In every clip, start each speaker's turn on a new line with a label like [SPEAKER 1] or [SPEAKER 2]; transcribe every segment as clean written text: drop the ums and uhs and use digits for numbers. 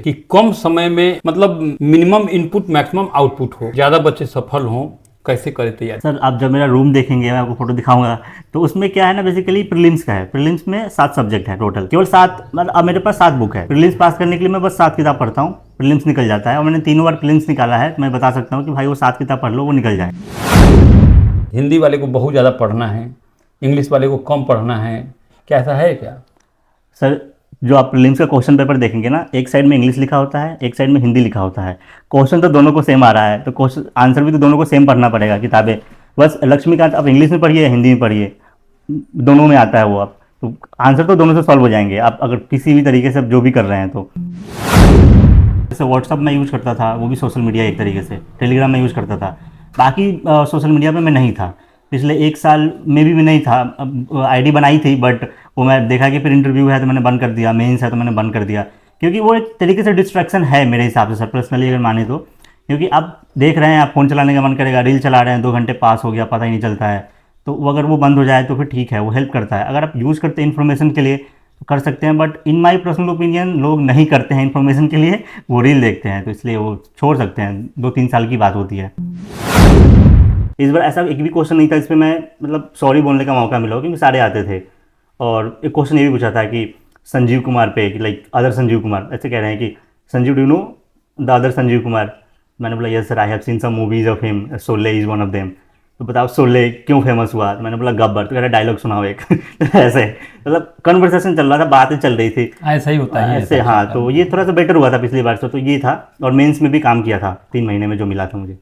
[SPEAKER 1] कि कम समय में मतलब मिनिमम इनपुट मैक्सिमम आउटपुट हो, ज्यादा बच्चे सफल हों, कैसे करें तैयारी?
[SPEAKER 2] सर आप जब मेरा रूम देखेंगे, मैं आपको फोटो दिखाऊंगा, तो उसमें क्या है ना, बेसिकली प्रीलिम्स का है। प्रीलिम्स में 7 सब्जेक्ट है टोटल, केवल 7, मतलब अब मेरे पास 7 बुक है। प्रीलिम्स पास करने के लिए मैं बस 7 किताब पढ़ता हूँ, प्रीलिम्स निकल जाता है। और मैंने 3 बार प्रीलिम्स निकाला है, तो मैं बता सकता हूँ कि भाई वो 7 किताब पढ़ लो, वो निकल जाए।
[SPEAKER 1] हिंदी वाले को बहुत ज़्यादा पढ़ना है, इंग्लिश वाले को कम पढ़ना है, क्या ऐसा है क्या?
[SPEAKER 2] सर जो आप प्रीलिम्स का क्वेश्चन पेपर देखेंगे ना, एक साइड में इंग्लिश लिखा होता है, एक साइड में हिंदी लिखा होता है। क्वेश्चन तो दोनों को सेम आ रहा है, तो क्वेश्चन आंसर भी तो दोनों को सेम पढ़ना पड़ेगा किताबें। बस लक्ष्मीकांत आप इंग्लिश में पढ़िए, हिंदी में पढ़िए, दोनों में आता है वो। आप तो आंसर तो दोनों से सॉल्व हो जाएंगे, आप अगर किसी भी तरीके से आप जो भी कर रहे हैं तो। जैसे व्हाट्सअप में यूज़ करता था, वो भी सोशल मीडिया एक तरीके से। टेलीग्राम में यूज़ करता था, बाकी सोशल मीडिया पे मैं नहीं था। पिछले 1 साल में भी मैं नहीं था। आईडी बनाई थी, बट वो मैं देखा कि फिर इंटरव्यू है तो मैंने बंद कर दिया, मेंस है तो मैंने बंद कर दिया। क्योंकि वो एक तरीके से डिस्ट्रैक्शन है मेरे हिसाब से सर, पर्सनली अगर माने तो। क्योंकि आप देख रहे हैं, आप फ़ोन चलाने का मन करेगा, रील चला रहे हैं, 2 घंटे पास हो गया पता ही नहीं चलता है। तो वो अगर वो बंद हो जाए तो फिर ठीक है, वो हेल्प करता है। अगर आप यूज़ करते हैं इन्फॉर्मेशन के लिए तो कर सकते हैं, but in my personal opinion लोग नहीं करते हैं इन्फॉर्मेशन के लिए, वो रील देखते हैं, तो इसलिए वो छोड़ सकते हैं। 2-3 साल की बात होती है। इस बार ऐसा एक भी क्वेश्चन नहीं था इस पर मैं मतलब सॉरी बोलने का मौका मिला हो, क्योंकि सारे आते थे। और एक क्वेश्चन ये भी पूछा था कि संजीव कुमार पे, कि लाइक अदर संजीव कुमार, ऐसे कह रहे हैं कि Sanjeev do know the other Sanjeev Kumar. मैंने बोला yes sir, I have seen some movies of him, Sholay is one of them. तो बताओ शोले क्यों फेमस हुआ? तो मैंने बोला गब्बर। तो कह रहा डायलॉग सुनाओ एक। ऐसे मतलब कन्वर्सेशन चल रहा था, बातें चल रही थी
[SPEAKER 1] ऐसा ही होता है,
[SPEAKER 2] ऐसे। हाँ, तो ये थोड़ा सा बेटर हुआ था पिछली बार से, तो ये था। और मेंस में भी काम किया था 3 महीने में, जो मिला था मुझे।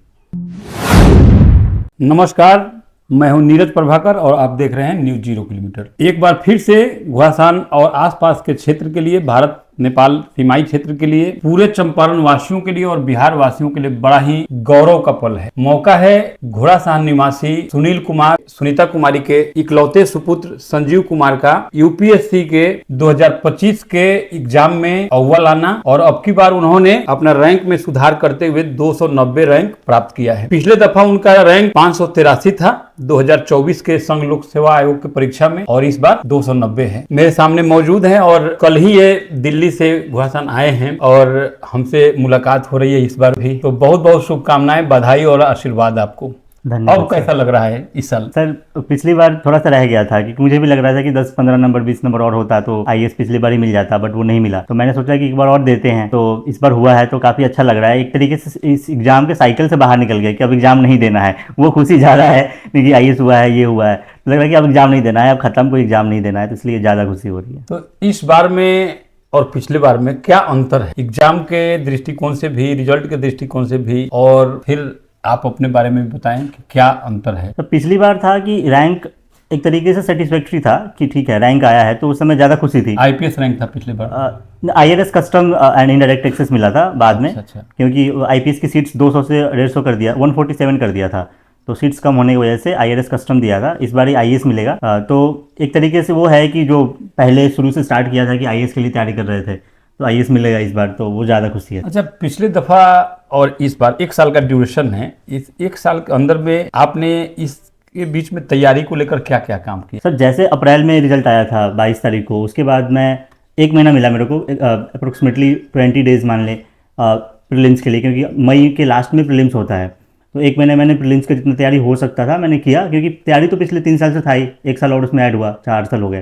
[SPEAKER 1] नमस्कार, मैं हूं नीरज प्रभाकर और आप देख रहे हैं न्यूज 0 किलोमीटर। एक बार फिर से घुआसान और आसपास के क्षेत्र के लिए, भारत नेपाल सीमाई क्षेत्र के लिए, पूरे चंपारण वासियों के लिए और बिहार वासियों के लिए बड़ा ही गौरव का पल है। मौका है घोड़ासान निवासी सुनील कुमार, सुनीता कुमारी के इकलौते सुपुत्र संजीव कुमार का यूपीएससी के 2025 के एग्जाम में अव्वल आना, और अब की बार उन्होंने अपना रैंक में सुधार करते हुए 290 रैंक प्राप्त किया है। पिछले दफा उनका रैंक 583 था 2024 के संघ लोक सेवा आयोग की परीक्षा में, और इस बार 290 है। मेरे सामने मौजूद हैं और कल ही ये दिल्ली से घुआसान आए हैं और हमसे मुलाकात हो रही है इस बार भी। तो बहुत बहुत शुभकामनाएं, बधाई और आशीर्वाद आपको।
[SPEAKER 2] धन्यवाद।
[SPEAKER 1] अब कैसा लग रहा है इस साल?
[SPEAKER 2] सर पिछली बार थोड़ा सा रह गया था, क्योंकि मुझे भी लग रहा था कि 10-15 नंबर 20 नंबर और होता तो आईएएस पिछली बार ही मिल जाता, बट वो नहीं मिला। तो मैंने सोचा कि एक बार और देते हैं, तो इस बार हुआ है तो काफ़ी अच्छा लग रहा है। एक तरीके से इस एग्जाम के साइकिल से बाहर निकल गया कि अब एग्जाम नहीं देना है। वो खुशी ज़्यादा है क्योंकि आईएएस हुआ है, ये हुआ है, तो लग रहा है कि अब एग्जाम नहीं देना है, अब खत्म, कोई एग्जाम नहीं देना है, तो इसलिए ज़्यादा खुशी हो रही है।
[SPEAKER 1] तो इस बार में और पिछले बार में क्या अंतर है, एग्जाम के दृष्टिकोण से भी, रिजल्ट के दृष्टिकोण से भी, और फिर आप अपने बारे में भी बताएं कि क्या अंतर है?
[SPEAKER 2] तो पिछली बार था कि रैंक एक तरीके से सेटिस्फैक्ट्री था कि ठीक है रैंक आया है, तो उस समय ज़्यादा खुशी थी।
[SPEAKER 1] आईपीएस रैंक था पिछले बार?
[SPEAKER 2] IRS custom and indirect excise मिला था बाद में।
[SPEAKER 1] अच्छा।
[SPEAKER 2] क्योंकि आईपीएस की सीट्स 200 से 150 कर दिया, 147 कर दिया था, तो सीट्स कम होने की वजह से आईआरएस कस्टम दिया था। इस बार ही आईएएस मिलेगा। तो एक तरीके से वो है कि जो पहले शुरू से स्टार्ट किया था कि आईएएस के लिए तैयारी कर रहे थे, तो आईएएस मिलेगा इस बार, तो वो ज़्यादा खुशी है।
[SPEAKER 1] अच्छा, पिछले दफा और इस बार 1 साल का ड्यूरेशन है, इस 1 साल के अंदर में आपने इसके बीच में तैयारी को लेकर क्या क्या काम किया?
[SPEAKER 2] सर जैसे अप्रैल में रिजल्ट आया था 22 तारीख को, उसके बाद मैं 1 महीना मिला मेरे को, अप्रोक्सीमेटली 20 डेज मान ले प्रीलिम्स के लिए, क्योंकि मई के लास्ट में प्रीलिम्स होता है। तो 1 महीने मैंने प्रीलिम्स का जितना तैयारी हो सकता था मैंने किया, क्योंकि तैयारी तो पिछले 3 साल से था ही, 1 साल और उसमें ऐड हुआ, 4 साल हो गए।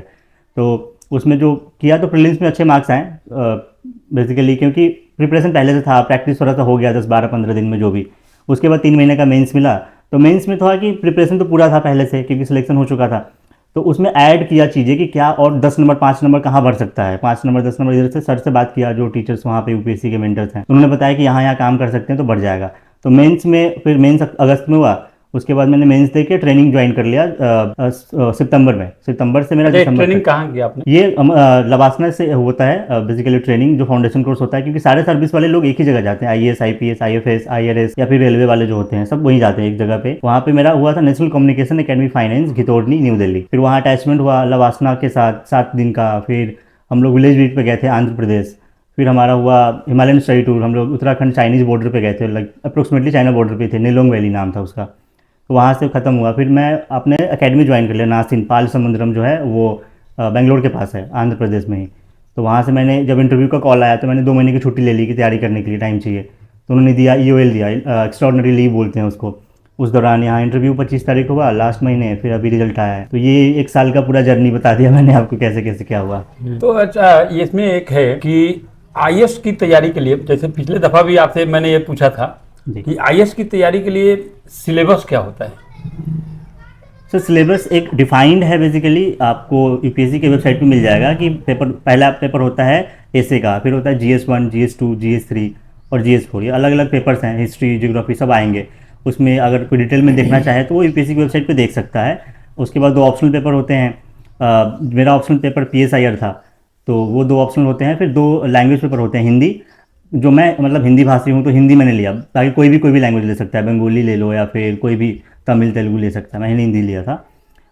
[SPEAKER 2] तो उसमें जो किया तो प्रीलिम्स में अच्छे मार्क्स आए बेसिकली, क्योंकि प्रिपरेशन पहले से था, प्रैक्टिस थोड़ा सा हो गया 10-12-15 दिन में जो भी। उसके बाद 3 महीने का मेंस मिला, तो मेंस में था कि प्रिपरेशन तो पूरा था पहले से, क्योंकि सिलेक्शन हो चुका था। तो उसमें ऐड किया चीज़ें कि क्या और 10 नंबर 5 नंबर कहाँ बढ़ सकता है, 5 नंबर 10 नंबर। इधर से सर से बात किया, जो टीचर्स वहाँ पे यूपीएससी के मेंटर्स हैं, उन्होंने बताया कि यहाँ यहाँ काम कर सकते हैं तो बढ़ जाएगा। तो मेंस में फिर मेंस अगस्त में हुआ, उसके बाद मैंने मेंस दे के ट्रेनिंग ज्वाइन कर लिया सितंबर में। सितंबर से मेरा दिसंबर
[SPEAKER 1] ट्रेनिंग
[SPEAKER 2] तक।
[SPEAKER 1] कहाँ किया आपने?
[SPEAKER 2] ये लवासना से होता है बेसिकली ट्रेनिंग, जो फाउंडेशन कोर्स होता है, क्योंकि सारे सर्विस वाले लोग एक ही जगह जाते हैं, आईएएस आईपीएस आईएफएस आईआरएस या फिर रेलवे वाले जो होते हैं, सब वहीं जाते हैं एक जगह पे। वहाँ पे मेरा हुआ था नेशनल कम्युनिकेशन एकेडमी फाइनेंस, घितौड़नी, न्यू दिल्ली। फिर वहाँ अटैचमेंट हुआ लवासना के साथ 7 दिन का। फिर हम लोग विलेज विजिट पे गए थे आंध्र प्रदेश। फिर हमारा हुआ हिमालयन स्टडी टूर, हम लोग उत्तराखंड चाइनीज़ बॉर्डर पे गए थे, लाइक अप्रोक्सीमेटली चाइना बॉर्डर पे थे, नीलोंग वैली नाम था उसका। तो वहाँ से ख़त्म हुआ, फिर मैं अपने एकेडमी ज्वाइन कर लिया नासिन, पाल समुद्रम जो है वो बेंगलोर के पास है, आंध्र प्रदेश में ही। तो वहाँ से मैंने जब इंटरव्यू का कॉल आया तो मैंने 2 महीने की छुट्टी ले ली कि तैयारी करने के लिए टाइम चाहिए। तो उन्होंने दिया EOL दिया, एक्स्ट्रॉर्डनरी लीव बोलते हैं उसको। उस दौरान यहाँ इंटरव्यू 25 तारीख हुआ लास्ट महीने, फिर अभी रिजल्ट आया है। तो ये 1 साल का पूरा जर्नी बता दिया मैंने आपको कैसे कैसे क्या हुआ।
[SPEAKER 1] तो अच्छा, इसमें एक है कि आईएएस की तैयारी के लिए, जैसे पिछले दफा भी आपसे मैंने ये पूछा था
[SPEAKER 2] जी।
[SPEAKER 1] कि आईएएस की तैयारी के लिए सिलेबस क्या होता है?
[SPEAKER 2] सर सिलेबस एक डिफाइंड है बेसिकली, आपको यूपीएससी की वेबसाइट पे मिल जाएगा कि पेपर, पहला पेपर होता है एसए का, फिर होता है GS1, GS2, GS3 और GS4। ये अलग अलग पेपर्स हैं, हिस्ट्री, ज्योग्राफी सब आएंगे। उसमें अगर कोई डिटेल में देखना चाहे तो वो यूपीएससी की वेबसाइट पे देख सकता है। उसके बाद 2 ऑप्शनल पेपर होते हैं। मेरा ऑप्शनल पेपर PSIR था, तो वो 2 ऑप्शनल होते हैं। फिर 2 लैंग्वेज पेपर होते हैं। हिंदी, जो मैं मतलब हिंदी भाषी हूँ तो हिंदी मैंने लिया, बाकी कोई भी लैंग्वेज ले सकता है, बंगाली ले लो या फिर कोई भी तमिल तेलुगु ले सकता है, मैंने हिंदी लिया था।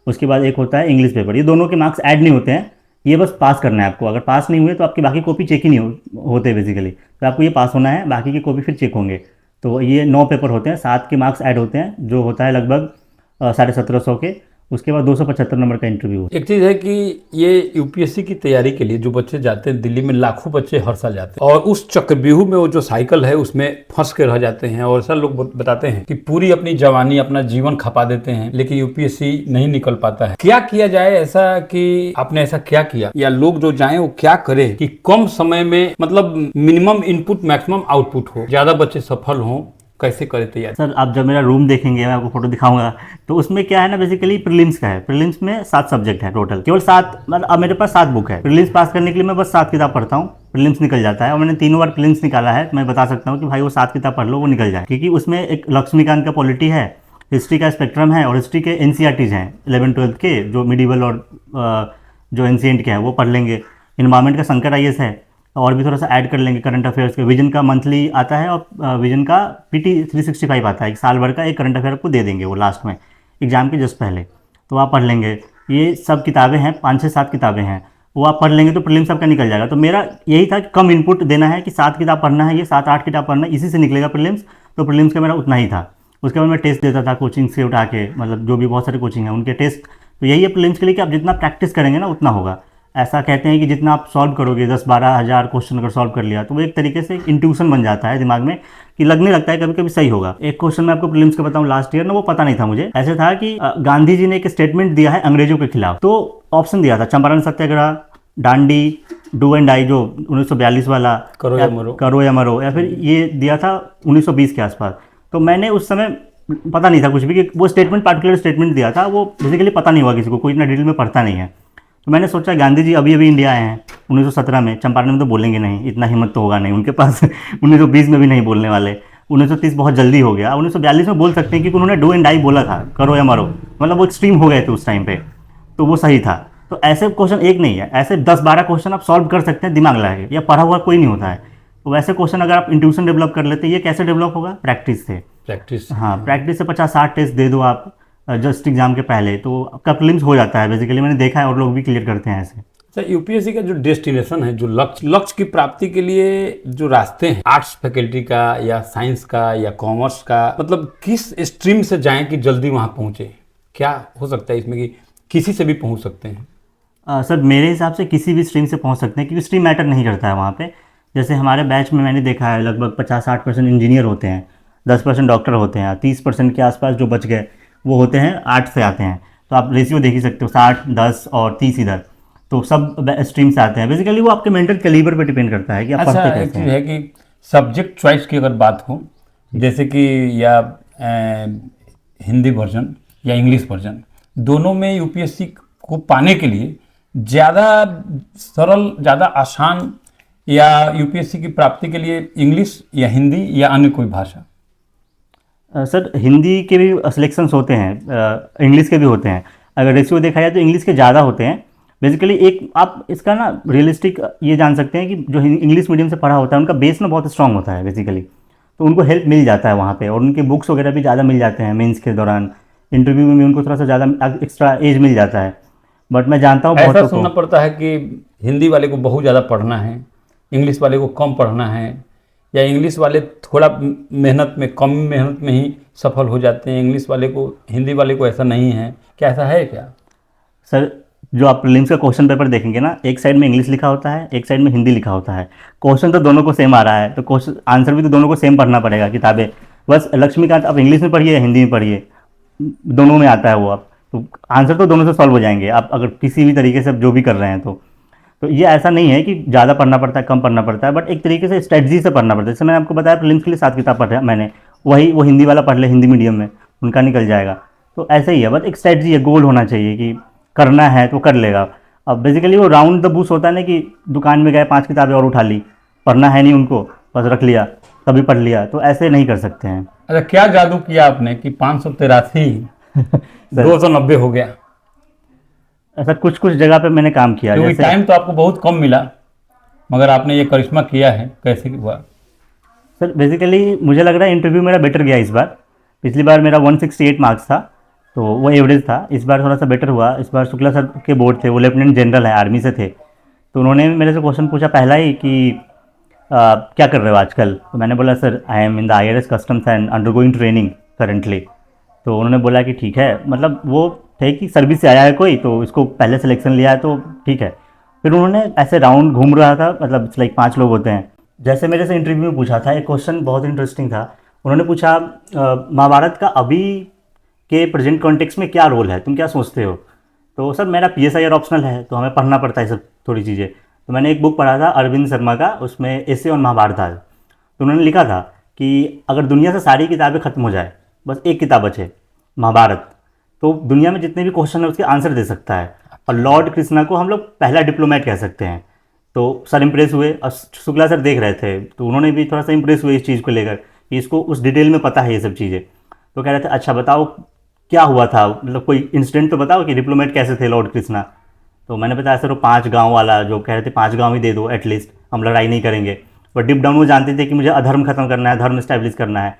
[SPEAKER 2] उसके बाद एक होता है इंग्लिश पेपर। ये दोनों के मार्क्स ऐड नहीं होते हैं, ये बस पास करना है आपको। अगर पास नहीं हुए तो आपकी बाकी कॉपी चेक ही नहीं होते बेसिकली, तो आपको ये पास होना है, बाकी की कॉपी फिर चेक होंगे। तो ये 9 पेपर होते हैं, 7 के मार्क्स ऐड होते हैं, जो होता है लगभग 1750 के। उसके बाद 275 नंबर का इंटरव्यू।
[SPEAKER 1] एक चीज़ है कि ये यूपीएससी की तैयारी के लिए जो बच्चे जाते हैं, दिल्ली में लाखों बच्चे हर साल जाते हैं, और उस चक्रव्यूह में वो जो साइकिल है उसमें फंस के रह जाते हैं। और ऐसा लोग बताते हैं कि पूरी अपनी जवानी, अपना जीवन खपा देते हैं, लेकिन यूपीएससी नहीं निकल पाता है। क्या किया जाए ऐसा, कि आपने ऐसा क्या किया, या लोग जो जाएं वो क्या करें कि कम समय में, मतलब मिनिमम इनपुट मैक्सिमम आउटपुट हो, ज्यादा बच्चे सफल हों? कैसे करें तैयारी?
[SPEAKER 2] सर आप जब मेरा रूम देखेंगे, मैं आपको फोटो दिखाऊंगा, तो उसमें क्या है ना, बेसिकली प्रीलिम्स का है। प्रीलिम्स में 7 सब्जेक्ट है टोटल, केवल 7, मतलब अब मेरे पास 7 बुक है। प्रीलिम्स पास करने के लिए मैं बस 7 किताब पढ़ता हूँ, प्रीलिम्स निकल जाता है। और मैंने 3 बार प्रीलिम्स निकाला है, तो मैं बता सकता हूँ कि भाई वो 7 किताब पढ़ लो, वो निकल जाए। क्योंकि उसमें एक लक्ष्मीकांत का पॉलिटी है, हिस्ट्री का स्पेक्ट्रम है, और हिस्ट्री के NCERTs हैं 11th-12th के, जो मिडिवल और जो एंशिएंट के हैं वो पढ़ लेंगे। इन्वायरमेंट का शंकर IAS है, और भी थोड़ा सा ऐड कर लेंगे करंट अफेयर्स के। विजन का मंथली आता है, और विजन का PT 365 आता है, एक साल भर का एक करंट अफेयर आपको दे देंगे वो लास्ट में एग्जाम के जस्ट पहले, तो आप पढ़ लेंगे। ये सब किताबें हैं, 5 से 7 किताबें हैं, वो आप पढ़ लेंगे तो प्रीलिम्स आपका निकल जाएगा। तो मेरा यही था कि कम इनपुट देना है, कि 7 किताब पढ़ना है, ये 7-8 किताब पढ़ना है, इसी से निकलेगा प्रीलिम्स। तो प्रीलिम्स का मेरा उतना ही था। उसके बाद मैं टेस्ट देता था कोचिंग से उठा के, मतलब जो भी बहुत सारे कोचिंग हैं उनके टेस्ट। तो यही है प्रीलिम्स के लिए कि आप जितना प्रैक्टिस करेंगे ना उतना होगा। ऐसा कहते हैं कि जितना आप सॉल्व करोगे, 10-12 हज़ार क्वेश्चन अगर सॉल्व कर लिया, तो वो एक तरीके से इंट्यूशन बन जाता है दिमाग में, कि लगने लगता है कभी कभी सही होगा। एक क्वेश्चन मैं आपको प्रीलिम्स का बताऊं, लास्ट ईयर ना, वो पता नहीं था मुझे। ऐसे था कि गांधी जी ने एक स्टेटमेंट दिया है अंग्रेजों के खिलाफ, तो ऑप्शन दिया था चंपारण सत्याग्रह, डांडी, डू एंड डाई जो 1942 वाला,
[SPEAKER 1] करो
[SPEAKER 2] या मरो, या फिर ये दिया था 1920 के आसपास। तो मैंने उस समय पता नहीं था कुछ भी कि वो स्टेटमेंट, पार्टिकुलर स्टेटमेंट दिया था, वो बेसिकली पता नहीं हुआ किसी को, कोई इतना डिटेल में पढ़ता नहीं है। तो मैंने सोचा गांधी जी अभी अभी इंडिया आए हैं 1917 में, चंपारण में तो बोलेंगे नहीं, इतना हिम्मत तो होगा नहीं उनके पास 1920 में भी नहीं बोलने वाले, 1930 बहुत जल्दी हो गया, 1942 में बोल सकते हैं क्योंकि उन्होंने डू एंड डाई बोला था, करो या मरो, मतलब वो एक्सट्रीम हो गए थे उस टाइम पे, तो वो सही था। तो ऐसे क्वेश्चन एक नहीं है, ऐसे 10-12 क्वेश्चन आप सॉल्व कर सकते हैं दिमाग लगा के, या पढ़ा हुआ कोई नहीं होता है। तो वैसे क्वेश्चन अगर आप इंट्यूशन डेवलप कर लेते हैं, ये कैसे डेवलप होगा? प्रैक्टिस से।
[SPEAKER 1] प्रैक्टिस,
[SPEAKER 2] हाँ, प्रैक्टिस से 50-60 टेस्ट दे दो आप जस्ट एग्जाम के पहले, तो आपका प्रीलिम्स हो जाता है बेसिकली। मैंने देखा है और लोग भी क्लियर करते हैं ऐसे।
[SPEAKER 1] सर यूपीएससी का जो डेस्टिनेशन है, जो लक्ष्य की प्राप्ति के लिए जो रास्ते हैं, आर्ट्स फैकल्टी का या साइंस का या कॉमर्स का, मतलब किस स्ट्रीम से जाएं कि जल्दी वहां पहुंचे? क्या हो सकता है इसमें कि किसी से भी पहुंच सकते हैं?
[SPEAKER 2] सर मेरे हिसाब से किसी भी स्ट्रीम से पहुंच सकते हैं, क्योंकि स्ट्रीम मैटर नहीं करता है वहाँ पे। जैसे हमारे बैच में मैंने देखा है लगभग 50-60% इंजीनियर होते हैं, 10% डॉक्टर होते हैं, 30% के आसपास जो बच गए वो होते हैं आर्ट से आते हैं। तो आप रेशियो देख ही सकते हो, 60-10 और 30 इधर, तो सब स्ट्रीम से आते हैं। बेसिकली वो आपके मेंटल कैलिबर पे डिपेंड करता है कि आप पढ़ते कैसे हैं।
[SPEAKER 1] है कि सब्जेक्ट चॉइस की अगर बात हो, जैसे कि या हिंदी वर्जन या इंग्लिश वर्जन, दोनों में यूपीएससी को पाने के लिए ज़्यादा सरल, ज़्यादा आसान, या यूपीएससी की प्राप्ति के लिए इंग्लिश या हिंदी या अन्य कोई भाषा?
[SPEAKER 2] सर हिंदी के भी सिलेक्शंस होते हैं, इंग्लिश के भी होते हैं। अगर रेशियो देखा जाए तो इंग्लिश के ज़्यादा होते हैं। बेसिकली एक आप इसका ना रियलिस्टिक ये जान सकते हैं कि जो इंग्लिश मीडियम से पढ़ा होता है उनका बेस ना बहुत स्ट्रांग होता है बेसिकली, तो उनको हेल्प मिल जाता है वहाँ पे, और उनके बुक्स वगैरह भी ज़्यादा मिल जाते हैं। मेंस के दौरान इंटरव्यू में भी उनको थोड़ा सा ज़्यादा एक्स्ट्रा एज मिल जाता है। बट मैं जानता हूँ
[SPEAKER 1] ऐसा सुनना पड़ता है कि हिंदी वाले को बहुत ज़्यादा पढ़ना है, इंग्लिश वाले को कम पढ़ना है, या इंग्लिश वाले थोड़ा मेहनत में, कम मेहनत में ही सफल हो जाते हैं, इंग्लिश वाले को, हिंदी वाले को ऐसा नहीं है। क्या ऐसा है क्या?
[SPEAKER 2] सर जो आप प्रीलिम्स का क्वेश्चन पेपर देखेंगे ना, एक साइड में इंग्लिश लिखा होता है, एक साइड में हिंदी लिखा होता है। क्वेश्चन तो दोनों को सेम आ रहा है, तो क्वेश्चन आंसर भी तो दोनों को सेम पढ़ना पड़ेगा किताबें। बस लक्ष्मीकांत आप इंग्लिश में पढ़िए या हिंदी में पढ़िए, दोनों में आता है वो। आप तो आंसर तो दोनों से सॉल्व हो जाएंगे आप अगर किसी भी तरीके से आप जो भी कर रहे हैं तो ये ऐसा नहीं है कि ज़्यादा पढ़ना पड़ता है, कम पढ़ना पड़ता है, बट एक तरीके से स्ट्रेटजी से पढ़ना पड़ता है। जैसे मैंने आपको बताया प्रीलिम्स के लिए 7 किताब पढ़ा मैंने, वही वो हिंदी वाला पढ़ ले, हिंदी मीडियम में उनका निकल जाएगा। तो ऐसे ही है, बस एक स्ट्रेटजी है, गोल होना चाहिए कि करना है तो कर लेगा। अब बेसिकली वो राउंड द बुश होता है ना कि दुकान में गए 5 किताबें और उठा ली, पढ़ना है नहीं उनको, बस रख लिया, कभी पढ़ लिया, तो ऐसे नहीं कर सकते हैं।
[SPEAKER 1] अच्छा, क्या जादू किया आपने कि 583 290 हो गया?
[SPEAKER 2] ऐसा कुछ कुछ जगह पे मैंने काम किया।
[SPEAKER 1] क्योंकि
[SPEAKER 2] जैसे
[SPEAKER 1] टाइम तो आपको बहुत कम मिला, मगर आपने ये करिश्मा किया है, कैसे हुआ?
[SPEAKER 2] सर बेसिकली मुझे लग रहा है इंटरव्यू मेरा बेटर गया इस बार। पिछली बार मेरा 168 मार्क्स था, तो वो एवरेज था। इस बार थोड़ा सा बेटर हुआ। इस बार शुक्ला सर के बोर्ड थे, वो लेफ्टिनेंट जनरल है, आर्मी से थे, तो उन्होंने मेरे से क्वेश्चन पूछा पहला ही कि क्या कर रहे हो आजकल? तो मैंने बोला sir I am in the IRS customs and undergoing training currently. तो उन्होंने बोला कि ठीक है, मतलब वो थे कि सर्विस से आया है कोई, तो इसको पहले सिलेक्शन लिया है तो ठीक है। फिर उन्होंने ऐसे राउंड घूम रहा था, मतलब लाइक 5 लोग होते हैं। जैसे मेरे से इंटरव्यू में पूछा था, एक क्वेश्चन बहुत इंटरेस्टिंग था। उन्होंने पूछा महाभारत का अभी के प्रेजेंट कॉन्टेक्स्ट में क्या रोल है, तुम क्या सोचते हो? तो सर मेरा PSIR ऑप्शनल है, तो हमें पढ़ना पड़ता है सब थोड़ी चीज़ें। तो मैंने एक बुक पढ़ा था अरविंद शर्मा का, उसमें एसे ऑन महाभारत था। तो उन्होंने लिखा था कि अगर दुनिया से सारी किताबें खत्म हो जाए, बस एक किताब बचे महाभारत, तो दुनिया में जितने भी क्वेश्चन है उसके आंसर दे सकता है। और लॉर्ड कृष्णा को हम लोग पहला डिप्लोमेट कह सकते हैं। तो सर इम्प्रेस हुए, और शुक्ला सर देख रहे थे, तो उन्होंने भी थोड़ा सा इम्प्रेस हुए इस चीज़ को लेकर कि इसको उस डिटेल में पता है ये सब चीज़ें। तो कह रहे थे अच्छा बताओ क्या हुआ था, मतलब कोई इंसिडेंट तो बताओ कि डिप्लोमेट कैसे थे लॉर्ड कृष्णा। तो मैंने बताया सर वो 5 गांव वाला, जो कह रहे थे 5 गांव ही दे दो एटलीस्ट, हम लड़ाई नहीं करेंगे। बट डिप डाउन वो जानते थे कि मुझे अधर्म खत्म करना है, धर्म स्टैब्लिश करना है।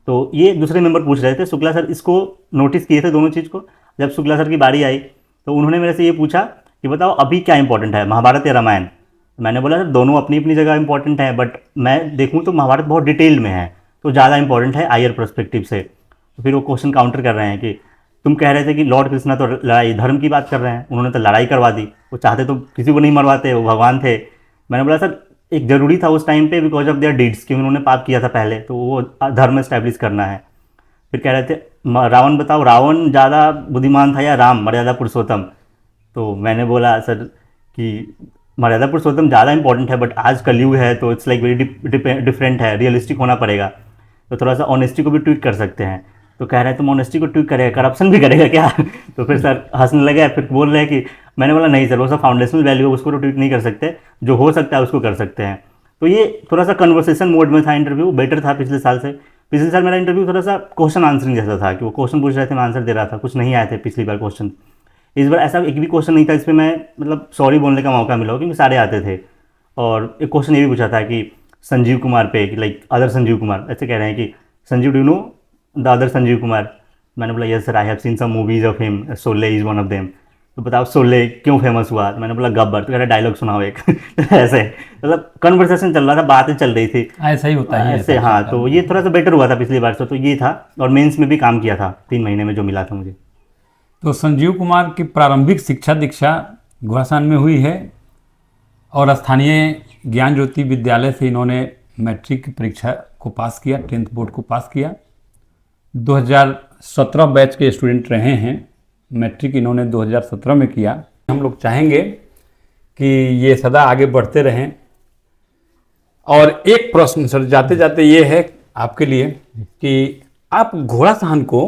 [SPEAKER 2] तो ये दूसरे मेंबर पूछ रहे थे, शुक्ला सर इसको नोटिस किए थे दोनों चीज़ को। जब शुक्ला सर की बारी आई तो उन्होंने मेरे से ये पूछा कि बताओ अभी क्या इंपॉर्टेंट है, महाभारत या रामायण? मैंने बोला सर दोनों अपनी अपनी जगह इंपॉर्टेंट है, बट मैं देखूँ तो महाभारत बहुत डिटेल में है, तो ज़्यादा इंपॉर्टेंट है आयर पर्सपेक्टिव से। तो फिर वो क्वेश्चन काउंटर कर रहे हैं कि तुम कह रहे थे कि लॉर्ड कृष्णा तो लड़ाई धर्म की बात कर रहे हैं, उन्होंने तो लड़ाई करवा दी, वो चाहते तो किसी को नहीं मरवाते, वो भगवान थे। मैंने बोला सर एक ज़रूरी था उस टाइम पे बिकॉज ऑफ देयर डीड्स, कि उन्होंने पाप किया था पहले, तो वो धर्म स्टैब्लिश करना है। फिर कह रहे थे रावण बताओ, रावण ज़्यादा बुद्धिमान था या राम मर्यादा पुरुषोत्तम? तो मैंने बोला सर कि मर्यादा पुरुषोत्तम ज़्यादा इंपॉर्टेंट है, बट आज कलयुग है तो इट्स लाइक वेरी डिफरेंट है, रियलिस्टिक होना पड़ेगा, तो थोड़ा सा ऑनेस्टी को भी ट्वीट कर सकते हैं। तो कह रहे हैं तुम ऑनेस्टी को ट्वीट करेगा, करप्शन भी करेगा क्या? तो फिर सर हंसने लगे, फिर बोल रहे हैं कि मैंने बोला नहीं सर वो सब फाउंडेशनल वैल्यू है, उसको तो ट्वीट नहीं कर सकते, जो हो सकता है उसको कर सकते हैं। तो ये थोड़ा सा कन्वर्सेशन मोड में था इंटरव्यू, बेटर था पिछले साल से। पिछले साल मेरा इंटरव्यू थोड़ा सा क्वेश्चन आंसरिंग जैसा था, कि वो क्वेश्चन पूछ रहे थे मैं आंसर दे रहा था, कुछ नहीं आए थे पिछली बार क्वेश्चन। इस बार ऐसा एक भी क्वेश्चन नहीं था इस पर मैं मतलब सॉरी बोलने का मौका मिला, क्योंकि सारे आते थे। और एक क्वेश्चन ये भी पूछा था कि संजीव कुमार पे, कि लाइक अदर संजीव कुमार, ऐसे कह रहे हैं कि Sanjeev do know the other Sanjeev Kumar? मैंने बोला yes sir I have seen some movies of him, Sholay is one of them. तो बताओ शोले क्यों फेमस हुआ? तो मैंने बोला गब्बर। तो कह रहा डायलॉग सुनाओ एक। ऐसे मतलब कन्वर्सेशन चल रहा था, बातें चल रही थी,
[SPEAKER 1] ऐसा ही होता है
[SPEAKER 2] ऐसे। हाँ तो ये थोड़ा सा बेटर हुआ था पिछली बार से, तो ये था। और मेंस में भी काम किया था 3 महीने में जो मिला था मुझे।
[SPEAKER 1] तो संजीव कुमार की प्रारंभिक शिक्षा दीक्षा घोड़ासान में हुई है, और स्थानीय ज्ञान ज्योति विद्यालय से इन्होंने मैट्रिक की परीक्षा को पास किया, 10th बोर्ड को पास किया। 2017 बैच के स्टूडेंट रहे हैं, मैट्रिक इन्होंने 2017 में किया। हम लोग चाहेंगे कि ये सदा आगे बढ़ते रहें। और एक प्रश्न सर जाते जाते ये है आपके लिए कि आप घोड़ासान को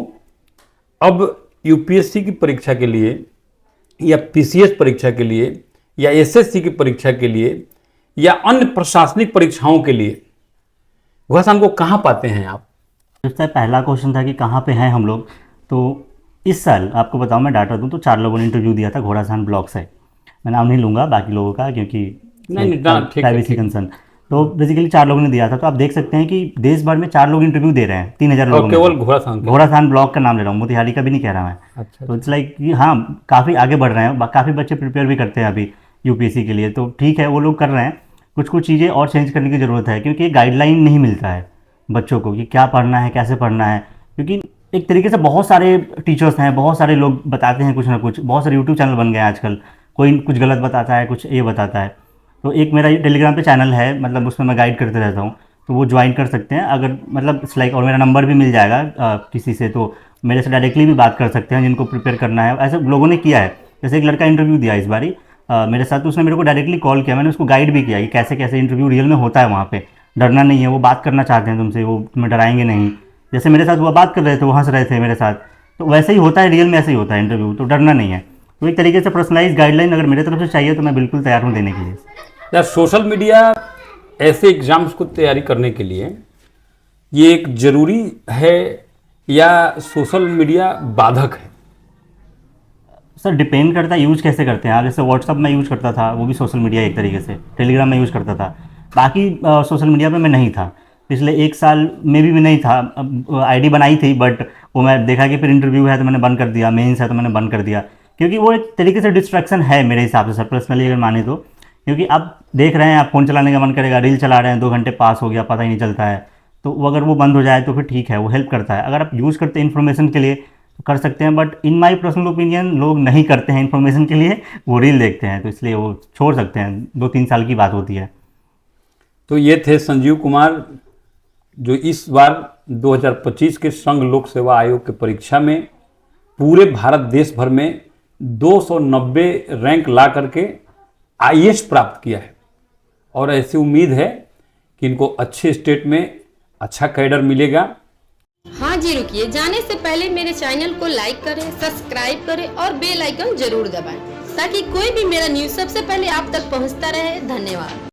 [SPEAKER 1] अब UPSC की परीक्षा के लिए या PCS परीक्षा के लिए या SSC की परीक्षा के लिए या अन्य प्रशासनिक परीक्षाओं के लिए घोड़ासान को कहाँ पाते हैं आप?
[SPEAKER 2] इसका पहला क्वेश्चन था कि कहाँ पे हैं हम लोग। तो इस साल आपको बताऊं, मैं डाटा दूं तो 4 लोगों ने इंटरव्यू दिया था घोड़ासान ब्लॉक से। मैं नाम नहीं लूँगा बाकी लोगों का, क्योंकि प्राइवेसी कंसर्न। तो बेसिकली 4 लोगों ने दिया था। तो आप देख सकते हैं कि देश भर में 4 लोग इंटरव्यू दे रहे हैं, 3000 लोगों में।
[SPEAKER 1] केवल
[SPEAKER 2] घोड़ासान ब्लॉक का नाम ले रहा हूँ, मोतिहारी का भी नहीं कह रहा मैं।
[SPEAKER 1] अच्छा।
[SPEAKER 2] तो इट्स लाइक हाँ काफ़ी आगे बढ़ रहे हैं, काफ़ी बच्चे प्रिपेयर भी करते हैं अभी UPSC के लिए, तो ठीक है वो लोग कर रहे हैं। कुछ कुछ चीज़ें और चेंज करने की ज़रूरत है, क्योंकि गाइडलाइन नहीं मिलता है बच्चों को कि क्या पढ़ना है, कैसे पढ़ना है। क्योंकि एक तरीके से बहुत सारे टीचर्स हैं, बहुत सारे लोग बताते हैं कुछ ना कुछ, बहुत सारे यूट्यूब चैनल बन गए हैं आजकल, कोई कुछ गलत बताता है, कुछ ये बताता है। तो एक मेरा टेलीग्राम पे चैनल है, मतलब उसमें मैं गाइड करते रहता हूँ, तो वो ज्वाइन कर सकते हैं अगर मतलब लाइक, और मेरा नंबर भी मिल जाएगा किसी से, तो मेरे से डायरेक्टली भी बात कर सकते हैं जिनको प्रिपेयर करना है। ऐसे लोगों ने किया है, जैसे एक लड़का इंटरव्यू दिया इस बारी मेरे साथ, तो उसने मेरे को डायरेक्टली कॉल किया, मैंने उसको गाइड भी किया कि कैसे कैसे इंटरव्यू रियल में होता है वहाँ पे। डरना नहीं है, वो बात करना चाहते हैं तुमसे, वो तुम्हें डराएंगे नहीं। जैसे मेरे साथ वो बात कर रहे थे, वो हंस रहे थे मेरे साथ, तो वैसे ही होता है रियल में, ऐसे ही होता है इंटरव्यू, तो डरना नहीं है। तो एक तरीके से पर्सनलाइज गाइडलाइन अगर मेरे तरफ से चाहिए तो मैं बिल्कुल तैयार हूँ देने के लिए।
[SPEAKER 1] यार सोशल मीडिया ऐसे एग्जाम्स को तैयारी करने के लिए ये एक जरूरी है या सोशल मीडिया बाधक है?
[SPEAKER 2] सर डिपेंड करता है यूज़ कैसे करते हैं आप। जैसे व्हाट्सअप में यूज़ करता था, वो भी सोशल मीडिया एक तरीके से, टेलीग्राम में यूज़ करता था, बाकी सोशल मीडिया पे मैं नहीं था। पिछले 1 साल में भी मैं नहीं था। आईडी बनाई थी, बट वो मैं देखा कि फिर इंटरव्यू है तो मैंने बंद कर दिया, मेंस है तो मैंने बंद कर दिया, क्योंकि वो एक तरीके से डिस्ट्रैक्शन है मेरे हिसाब से सर, पर्सनली अगर माने तो। क्योंकि आप देख रहे हैं, आप फ़ोन चलाने का मन करेगा, रील चला रहे हैं, 2 घंटे पास हो गया पता ही नहीं चलता है। तो वो अगर वो बंद हो जाए तो फिर ठीक है, वो हेल्प करता है। अगर आप यूज़ करते हैं इन्फॉर्मेशन के लिए तो कर सकते हैं, but in my personal opinion लोग नहीं करते हैं इन्फॉर्मेशन के लिए, वो रील देखते हैं, तो इसलिए वो छोड़ सकते हैं। 2-3 साल की बात होती है।
[SPEAKER 1] तो ये थे संजीव कुमार, जो इस बार 2025 के संघ लोक सेवा आयोग के परीक्षा में पूरे भारत देश भर में 290 रैंक ला करके आईएएस प्राप्त किया है। और ऐसी उम्मीद है कि इनको अच्छे स्टेट में अच्छा कैडर मिलेगा।
[SPEAKER 3] हाँ जी, रुकिए, जाने से पहले मेरे चैनल को लाइक करें, सब्सक्राइब करें और बेल आइकन जरूर दबाएं, ताकि कोई भी मेरा न्यूज़ सबसे पहले आप तक पहुंचता रहे। धन्यवाद।